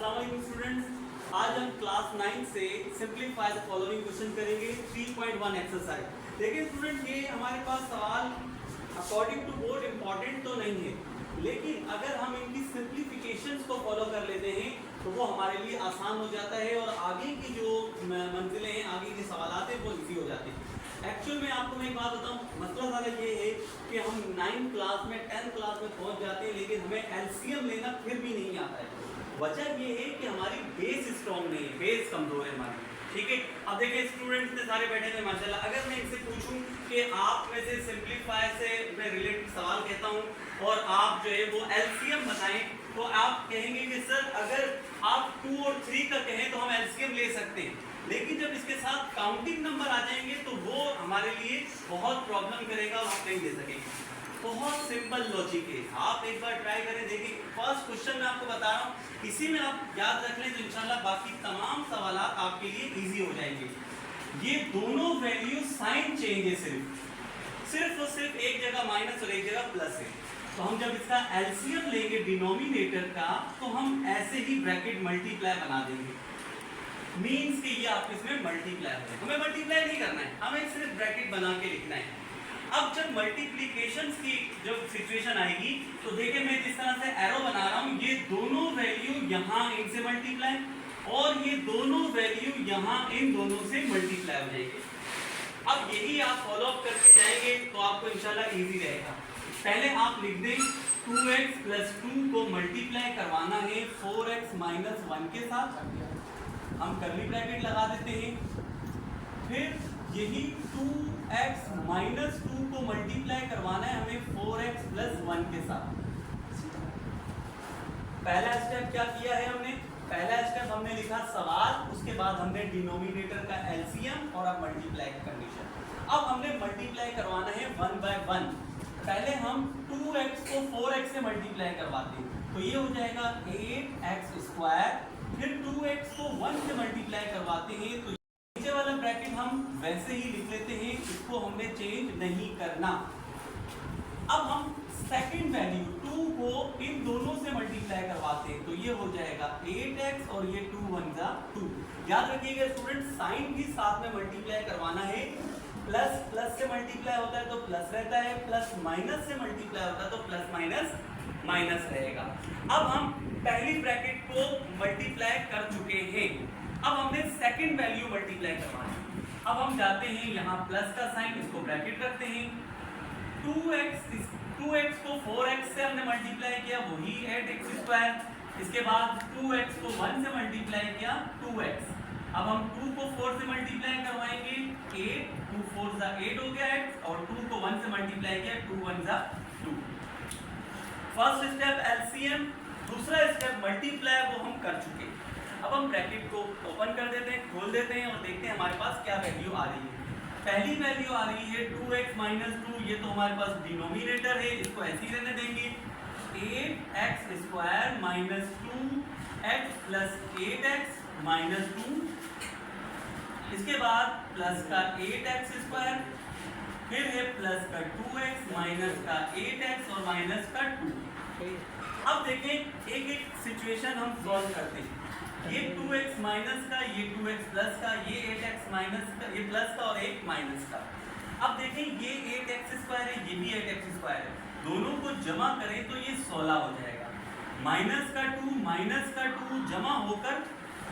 अस्सलाम वालेकुम स्टूडेंट्स, आज हम क्लास 9 से सिंप्लीफाई द फॉलोइंग क्वेश्चन करेंगे 3.1 एक्सरसाइज। देखिए स्टूडेंट, ये हमारे पास सवाल अकॉर्डिंग टू बोर्ड इम्पॉर्टेंट तो नहीं है, लेकिन अगर हम इनकी सिंप्लीफिकेशंस को फॉलो कर लेते हैं तो वो हमारे लिए आसान हो जाता है और आगे की जो मंजिलें हैं, आगे के सवाल हैं वो इजी हो जाते हैं। एक्चुअल में आपको मैं एक बात बताऊं, मसला सारा ये है कि हम 9 क्लास में 10 क्लास में पहुंच जाते हैं, लेकिन हमें एलसीएम लेना फिर भी नहीं आता है। वजह ये है कि हमारी बेस स्ट्रॉन्ग नहीं है, बेस कमजोर है हमारी। ठीक है, अब देखिए स्टूडेंट्स ने सारे बैठे हैं माशाल्लाह। अगर मैं इनसे पूछूं कि आप में से सिंप्लीफाई से मैं रिलेटेड सवाल कहता हूं और आप जो है वो एलसीएम बताएं, तो आप कहेंगे कि सर अगर आप 2 और 3 का कहें तो हम एलसीएम ले सकते हैं, लेकिन जब इसके साथ काउंटिंग नंबर आ जाएंगे तो वो हमारे लिए बहुत प्रॉब्लम करेगा और हम नहीं दे सकेंगे। बहुत सिंपल लॉजिक है, आप एक बार ट्राई करें। देखिए फर्स्ट क्वेश्चन मैं आपको बता रहा हूँ, इसी में आप याद रख लें तो इंशाल्लाह बाकी तमाम सवाल आपके लिए इजी हो जाएंगे। ये दोनों वैल्यू साइन चेंज है, सिर्फ और सिर्फ एक जगह माइनस और एक जगह प्लस है। तो हम जब इसका एलसीएम लेंगे डिनोमिनेटर का, तो हम ऐसे ही ब्रैकेट मल्टीप्लाई बना देंगे। मीन्स कि ये आपके इसमें मल्टीप्लाई हो जाए, हमें मल्टीप्लाई नहीं करना है, हमें सिर्फ ब्रैकेट बना के लिखना है। अब जब मल्टीप्लिकेशन की जब सिचुएशन आएगी तो देखिए मैं जिस तरह से एरो बना रहा हूँ, ये दोनों वैल्यू यहाँ इनसे मल्टीप्लाई और ये दोनों वैल्यू यहाँ इन दोनों से मल्टीप्लाई हो जाएगी। अब यही आप फॉलो अप करके जाएंगे तो आपको इंशाल्लाह इजी रहेगा। पहले आप लिख दें 2x + 2 को मल्टीप्लाई करवाना है 4x - 1 के साथ, हम कर्ली ब्रैकेट लगा देते हैं। फिर यही 2x - 2 को मल्टीप्लाई करवाना है हमें 4x + 1 के साथ। पहला स्टेप क्या किया है हमने? पहला स्टेप हमने लिखा सवाल, उसके बाद हमने डिनोमिनेटर का एलसीएम और अब मल्टीप्लाई की कंडीशन। अब हमने मल्टीप्लाई करवाना है 1 by 1। पहले हम 2x को 4x से मल्टीप्लाई करवाते हैं, तो ये हो जाएगा 8x²। फिर 2x को 1 से मल्टीप्लाई करवाते हैं तो नीचे वाला ब्रैकेट हम वैसे ही लिख लेते हैं, इसको हमने चेंज नहीं करना। अब हम सेकंड वैल्यू 2 को इन दोनों से मल्टीप्लाई करवाते हैं, तो ये हो जाएगा 8x और ये 2 × 1 = 2। याद रखिएगा स्टूडेंट, साइन भी साथ में मल्टीप्लाई करवाना है। प्लस प्लस से मल्टीप्लाई होता है तो प्लस रहता है, प्लस माइनस से मल्टीप्लाई होता है तो प्लस माइनस माइनस रहेगा। अब हम पहली ब्रैकेट को मल्टीप्लाई कर चुके हैं, अब हमने सेकंड वैल्यू मल्टीप्लाई करवाना है। अब हम जाते हैं यहाँ प्लस का साइन, इसको ब्रैकेट रखते हैं। 2x को 4x से हमने मल्टीप्लाई किया, वही 8x²। इसके बाद 2x को 1 से मल्टीप्लाई किया 2x। अब हम 2 को 4 से मल्टीप्लाई करवाएंगे 8, 2 × 4 = 8 हो गया x, और 2 को 1 से मल्टीप्लाई किया 2 × 1 = 2। फर्स्ट स्टेप एलसीएम, दूसरा स्टेप मल्टीप्लाई वो हम कर चुके हैं। अब हम ब्रैकेट को ओपन कर देते हैं, खोल देते हैं और देखते हैं हमारे पास क्या वैल्यू आ रही है। पहली वैल्यू आ रही है 2x - 2, ये तो हमारे पास डिनोमिनेटर है, इसको ऐसे ही रहने देंगे। 8x² - 2x + 8x - 2, इसके बाद प्लस का 8x², फिर है प्लस का 2x माइनस का 8x और माइनस का 2। अब देखें एक एक सिचुएशन हम सॉल्व करते हैं। ये 2x माइनस का, ये 2x प्लस का, ये 8x माइनस का, ये प्लस का और एक माइनस का। अब देखें ये 8x² है, ये भी 8x² है, दोनों को जमा करें तो ये 16 हो जाएगा। माइनस का 2 जमा होकर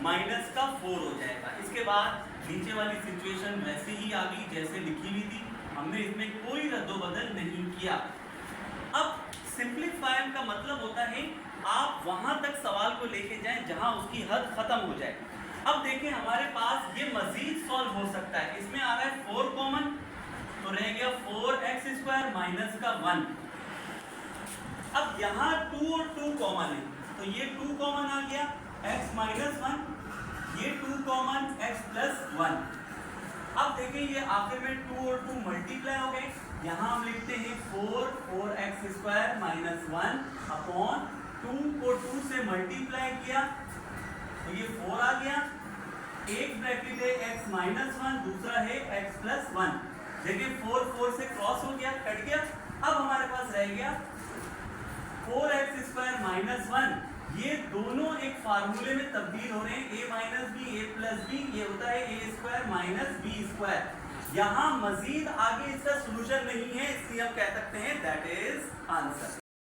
माइनस का 4 हो जाएगा। इसके बाद नीचे वाली सिचुएशन वैसे ही आ गई जैसे लिखी हुई थी, हमने इसमें कोई रद्दोबदल नहीं किया। अब सिंप्लीफायर का मतलब होता है आप वहां तक सवाल को लेके जाएं जहां उसकी हद खत्म हो जाए। अब देखें हमारे पास ये मजीद सॉल्व हो सकता है। इसमें आ रहा है 4 कॉमन, तो रह गया 4x² माइनस का 1। अब यहाँ 2 और 2 कॉमन है, तो ये 2 कॉमन आ गया, x - 1, ये 2 कॉमन, x + 1। अब देखिए ये आखिर में 2 और 2 मल्टीप्लाई हो गए, यहाँ हम लिखते हैं 4x² - 1 अपॉन 2 को 2 से मल्टीप्लाई किया तो ये 4 आ गया। एक ब्रैकेट है x - 1, दूसरा है x + 1। देखिए 4 से क्रॉस हो गया, कट गया। अब हमारे पास रह गया 4x² - 1, ये दोनों एक फार्मूले में तब्दील हो रहे हैं, a minus B A plus B, ये होता है A square minus B square. यहाँ मजीद आगे इसका सोल्यूशन नहीं है, इसलिए हम कह सकते हैं दैट इज आंसर।